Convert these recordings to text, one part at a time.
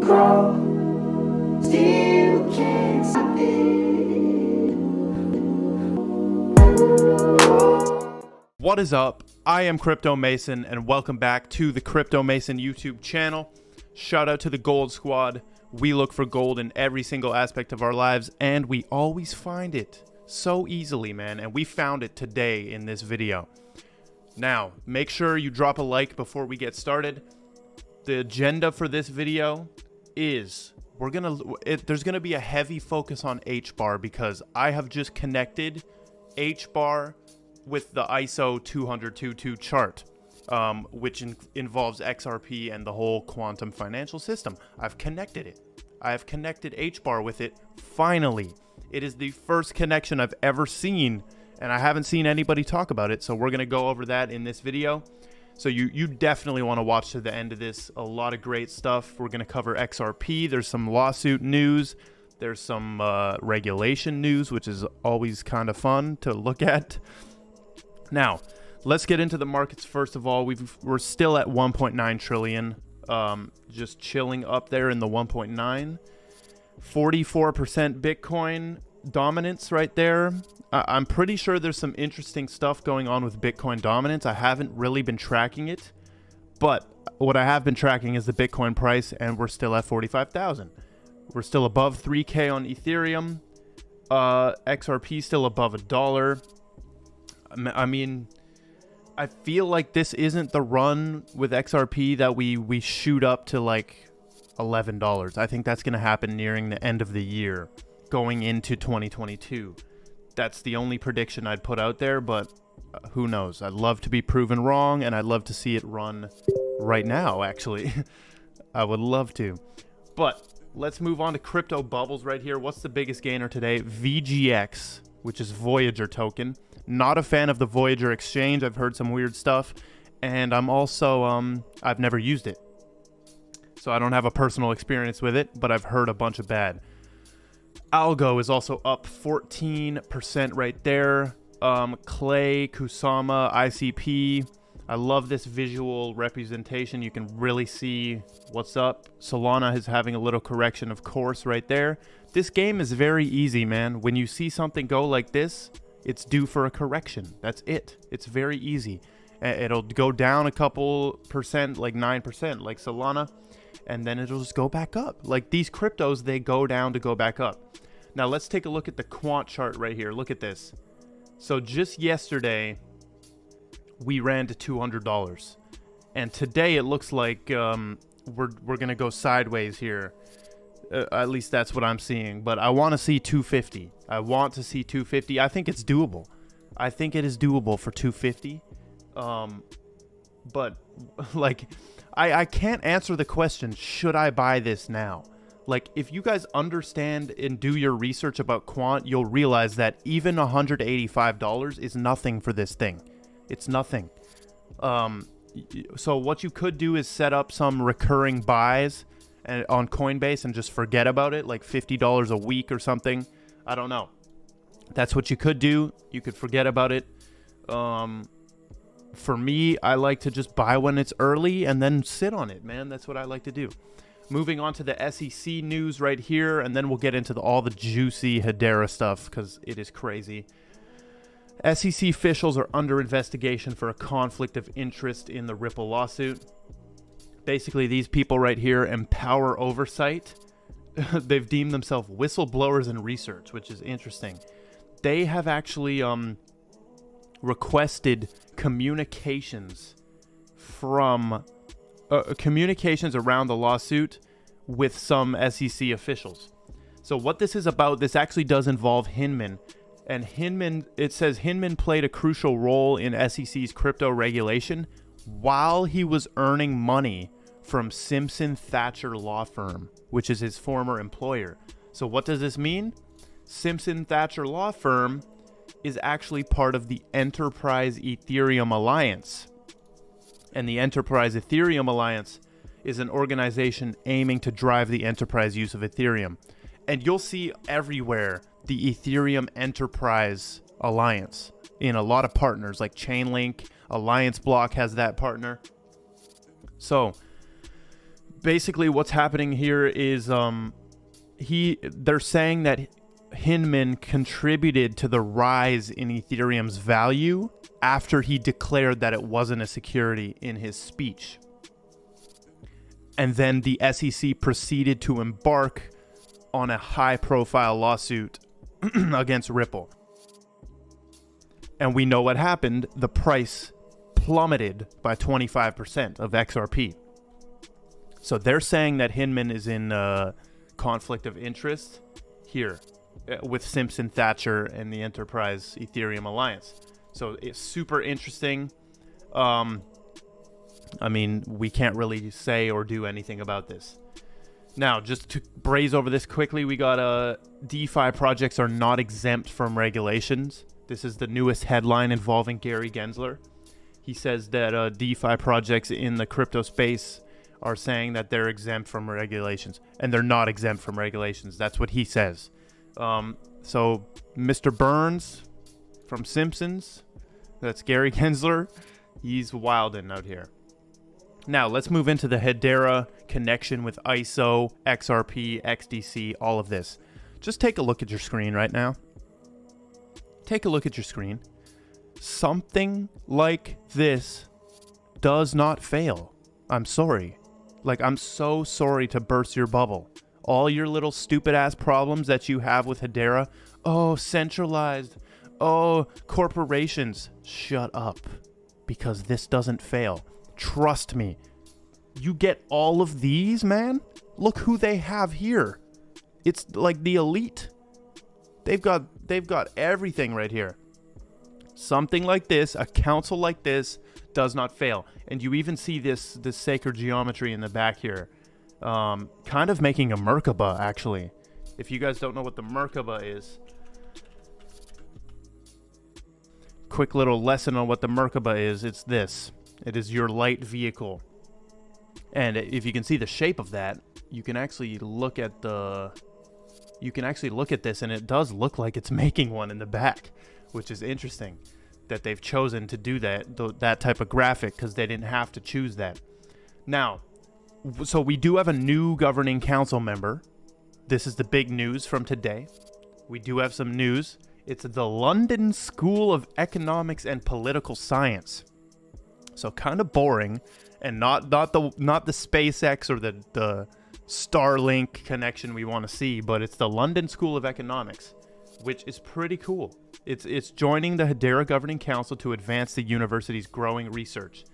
grow, still can't stop it. What is up? I am Crypto Mason, and welcome back to the Crypto Mason YouTube channel. Shout out to the Gold Squad. We look for gold in every single aspect of our lives, and we always find it so easily, man. And we found it today in this video. Now, make sure you drop a like before we get started. The agenda for this video is there's gonna be a heavy focus on Hbar because I have just connected Hbar with the ISO 20022 chart, which involves XRP and the whole quantum financial system. I've connected it. I have connected Hbar with it. Finally, it is the first connection I've ever seen, and I haven't seen anybody talk about it. So we're gonna go over that in this video. So you definitely want to watch to the end of this. A lot of great stuff. We're gonna cover XRP. There's some lawsuit news. There's some regulation news, which is always kind of fun to look at. Now, let's get into the markets first of all. We're still at 1.9 trillion, just chilling up there in the 1.9. 44% Bitcoin dominance right there. I'm pretty sure there's some interesting stuff going on with Bitcoin dominance. I haven't really been tracking it, but what I have been tracking is the Bitcoin price, and we're still at 45,000. We're still above 3K on Ethereum. XRP still above $1. I mean, I feel like this isn't the run with XRP that we shoot up to like $11. I think that's going to happen nearing the end of the year, going into 2022. That's the only prediction I'd put out there, but who knows? I'd love to be proven wrong, and I'd love to see it run right now, actually. I would love to. But let's move on to crypto bubbles right here. What's the biggest gainer today? VGX, which is Voyager token. Not a fan of the Voyager exchange. I've heard some weird stuff, and I'm also I've never used it, so I don't have a personal experience with it, but I've heard a bunch of bad. Algo is also up 14% right there. Clay, Kusama, ICP. I love this visual representation. You can really see what's up. Solana is having a little correction, of course, right there. This game is very easy, man. When you see something go like this, it's due for a correction. That's it. It's very easy. It'll go down a couple percent, like 9%, like Solana, and then it'll just go back up. Like these cryptos, they go down to go back up. Now let's take a look at the Quant Chart right here. Look at this. So just yesterday, we ran to $200, and today it looks like we're gonna go sideways here. At least that's what I'm seeing. But I want to see 250. I want to see 250. I think it's doable. I think it is doable for 250. But like, I can't answer the question, should I buy this now? Like, if you guys understand and do your research about Quant, you'll realize that even $185 is nothing for this thing. It's nothing. So what you could do is set up some recurring buys on Coinbase and just forget about it, like $50 a week or something. I don't know. That's what you could do. You could forget about it. For me, I like to just buy when it's early and then sit on it, man. That's what I like to do. Moving on to the SEC news right here, and then we'll get into all the juicy Hedera stuff because it is crazy. SEC officials are under investigation for a conflict of interest in the Ripple lawsuit. Basically, these people right here empower oversight. They've deemed themselves whistleblowers in research, which is interesting. They have actually requested communications from communications around the lawsuit with some SEC officials. So what this is about, this actually does involve Hinman. And Hinman, it says Hinman played a crucial role in SEC's crypto regulation while he was earning money from Simpson Thacher Law Firm, which is his former employer. So what does this mean? Simpson Thacher Law Firm is actually part of the Enterprise Ethereum Alliance. And the Enterprise Ethereum Alliance is an organization aiming to drive the enterprise use of Ethereum. And you'll see everywhere the Ethereum Enterprise Alliance in a lot of partners like Chainlink, Alliance Block has that partner. So basically what's happening here is they're saying that Hinman contributed to the rise in Ethereum's value after he declared that it wasn't a security in his speech. And then the SEC proceeded to embark on a high-profile lawsuit against Ripple. And we know what happened. The price plummeted by 25% of XRP. So they're saying that Hinman is in conflict of interest here with Simpson Thatcher and the Enterprise Ethereum Alliance. So it's super interesting. I mean, we can't really say or do anything about this. Now, just to braze over this quickly, we got DeFi projects are not exempt from regulations. This is the newest headline involving Gary Gensler. He says that DeFi projects in the crypto space are saying that they're exempt from regulations, and they're not exempt from regulations. That's what he says. So Mr. Burns from Simpsons, that's Gary Gensler, he's wildin' out here. Now, let's move into the Hedera connection with ISO, XRP, XDC, all of this. Just take a look at your screen right now. Take a look at your screen. Something like this does not fail. I'm sorry. Like, I'm so sorry to burst your bubble. All your little stupid-ass problems that you have with Hedera. Oh, centralized. Oh, corporations. Shut up. Because this doesn't fail. Trust me. You get all of these, man? Look who they have here. It's like the elite. They've got everything right here. Something like this, a council like this, does not fail. And you even see this sacred geometry in the back here. Kind of making a Merkaba, actually. If you guys don't know what the Merkaba is, quick little lesson on what the Merkaba is. It's this. It is your light vehicle. And if you can see the shape of that, you can actually look at this, and it does look like it's making one in the back, which is interesting that they've chosen to do that type of graphic, because they didn't have to choose that. Now, so we do have a new governing council member. This is the big news from today. We do have some news. It's the London School of Economics and Political Science. So kind of boring, and not the SpaceX or the Starlink connection we want to see, but it's the London School of Economics, which is pretty cool. It's joining the Hedera Governing Council to advance the university's growing research.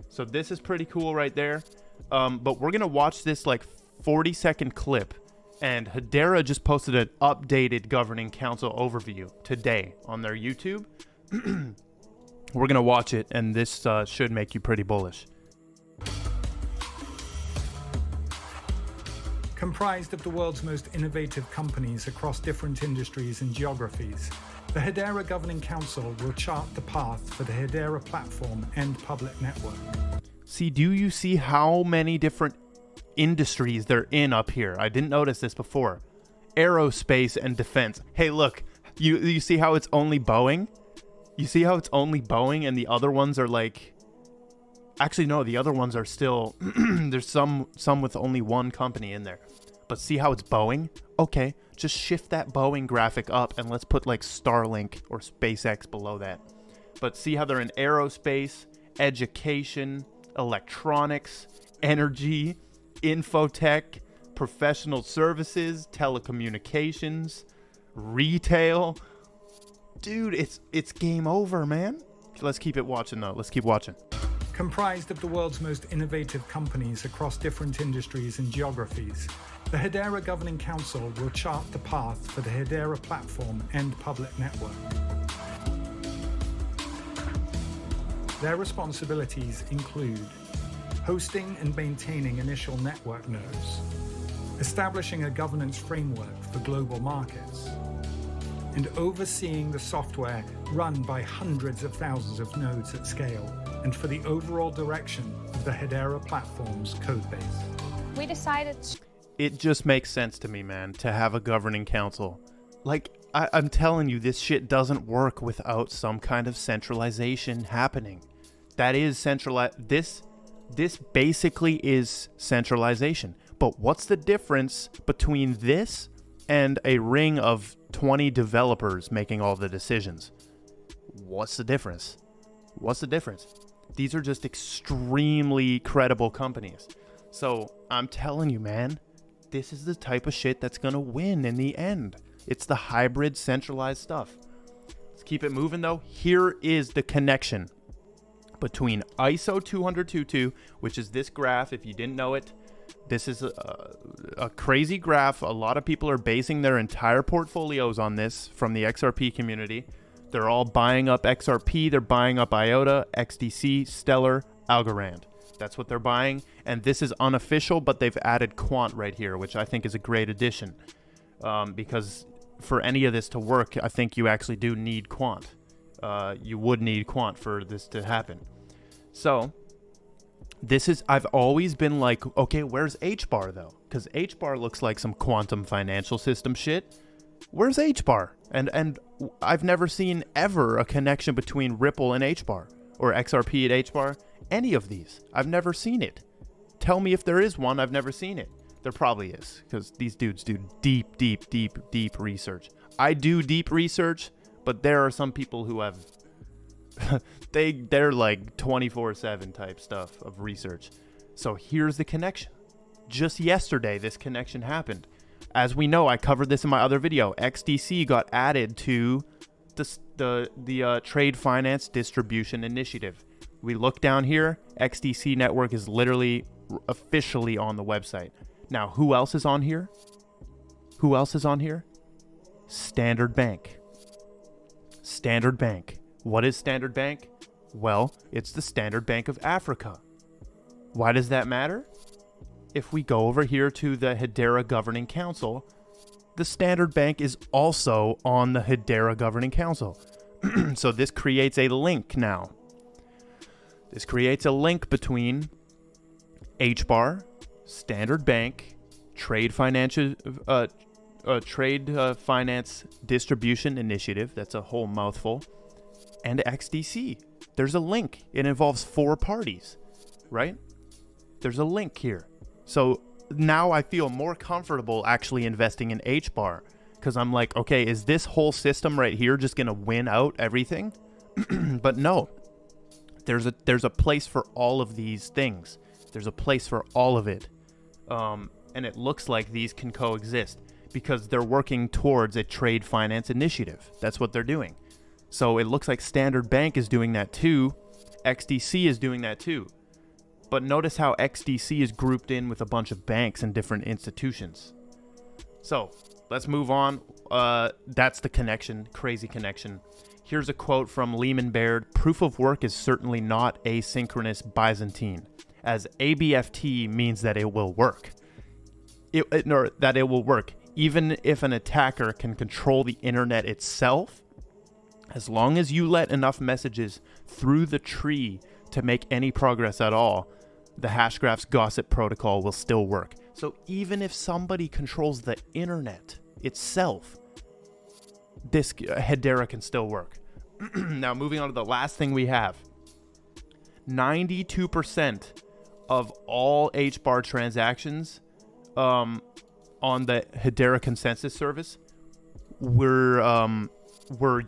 So this is pretty cool right there. But we're gonna watch this like 40-second clip, and Hedera just posted an updated Governing Council overview today on their YouTube. We're gonna watch it, and this should make you pretty bullish. Comprised of the world's most innovative companies across different industries and geographies, the Hedera Governing Council will chart the path for the Hedera platform and public network. See, do you see how many different industries they're in up here? I didn't notice this before. Aerospace and defense. Hey, look, you see how it's only Boeing? You see how it's only Boeing, and the other ones are like... Actually, no, the other ones are still... There's some with only one company in there. But see how it's Boeing? Okay, just shift that Boeing graphic up, and let's put like Starlink or SpaceX below that. But see how they're in aerospace, education, electronics, energy, infotech, professional services, telecommunications, retail. Dude, it's game over, man. Let's keep it watching, though. Let's keep watching. Comprised of the world's most innovative companies across different industries and geographies, the Hedera Governing Council will chart the path for the Hedera platform and public network. Their responsibilities include hosting and maintaining initial network nodes, establishing a governance framework for global markets, and overseeing the software run by hundreds of thousands of nodes at scale, and for the overall direction of the Hedera platform's codebase. We decided... It just makes sense to me, man, to have a governing council. Like, I'm telling you, this shit doesn't work without some kind of centralization happening. That is centralized. This basically is centralization. But what's the difference between this and a ring of 20 developers making all the decisions? What's the difference? What's the difference? These are just extremely credible companies. So I'm telling you, man, this is the type of shit that's going to win in the end. It's the hybrid centralized stuff. Let's keep it moving though. Here is the connection between ISO 200.22, which is this graph. If you didn't know it, this is a crazy graph. A lot of people are basing their entire portfolios on this from the XRP community. They're all buying up XRP. They're buying up IOTA, XDC, Stellar, Algorand. That's what they're buying. And this is unofficial, but they've added Quant right here, which I think is a great addition. Because for any of this to work, I think you actually do need Quant. You would need Quant for this to happen. So this is, I've always been like, okay, where's Hbar though? Because Hbar looks like some quantum financial system shit. Where's Hbar? And I've never seen ever a connection between Ripple and Hbar or XRP at Hbar. Any of these. I've never seen it. Tell me if there is one. I've never seen it. There probably is, because these dudes do deep research. I do deep research, but there are some people who have they're like 24/7 type stuff of research. So here's the connection. Just yesterday, this connection happened. As we know, I covered this in my other video. XDC got added to the Trade Finance Distribution Initiative. We look down here. XDC network is literally officially on the website. Now, who else is on here? Who else is on here? Standard Bank. Standard Bank. What is Standard Bank? Well, it's the Standard Bank of Africa. Why does that matter? If we go over here to the Hedera Governing Council, the Standard Bank is also on the Hedera Governing Council. So this creates a link now. This creates a link between Hbar, Standard Bank, Trade Finance Distribution Initiative, that's a whole mouthful, and XDC. There's a link. It involves 4 parties, right? There's a link here. So now I feel more comfortable actually investing in Hbar, because I'm like, okay, is this whole system right here just going to win out everything? But no. There's a place for all of these things. There's a place for all of it. And it looks like these can coexist because they're working towards a trade finance initiative. That's what they're doing. So it looks like Standard Bank is doing that too. XDC is doing that too. But notice how XDC is grouped in with a bunch of banks and different institutions. So let's move on. That's the connection, crazy connection. Here's a quote from Lehman Baird. Proof of work is certainly not asynchronous Byzantine, as ABFT means that it will work. That it will work. Even if an attacker can control the internet itself, as long as you let enough messages through the tree to make any progress at all, the Hashgraph's gossip protocol will still work. So even if somebody controls the internet itself, this Hedera can still work. Now, moving on to the last thing we have. 92% of all Hbar transactions on the Hedera consensus service were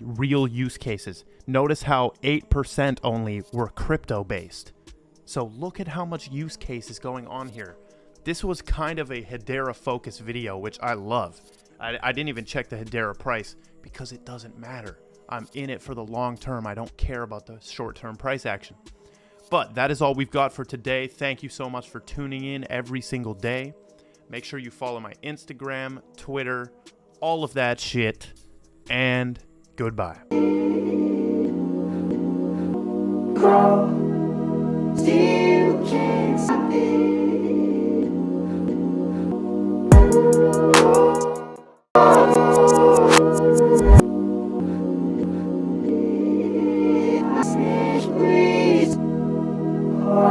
real use cases. Notice how 8% only were crypto-based. So look at how much use case is going on here. This was kind of a Hedera-focused video, which I love. I didn't even check the Hedera price because it doesn't matter. I'm in it for the long term. I don't care about the short-term price action. But that is all we've got for today. Thank you so much for tuning in every single day. Make sure you follow my Instagram, Twitter, all of that shit. And goodbye. Crawl, still can't stop it.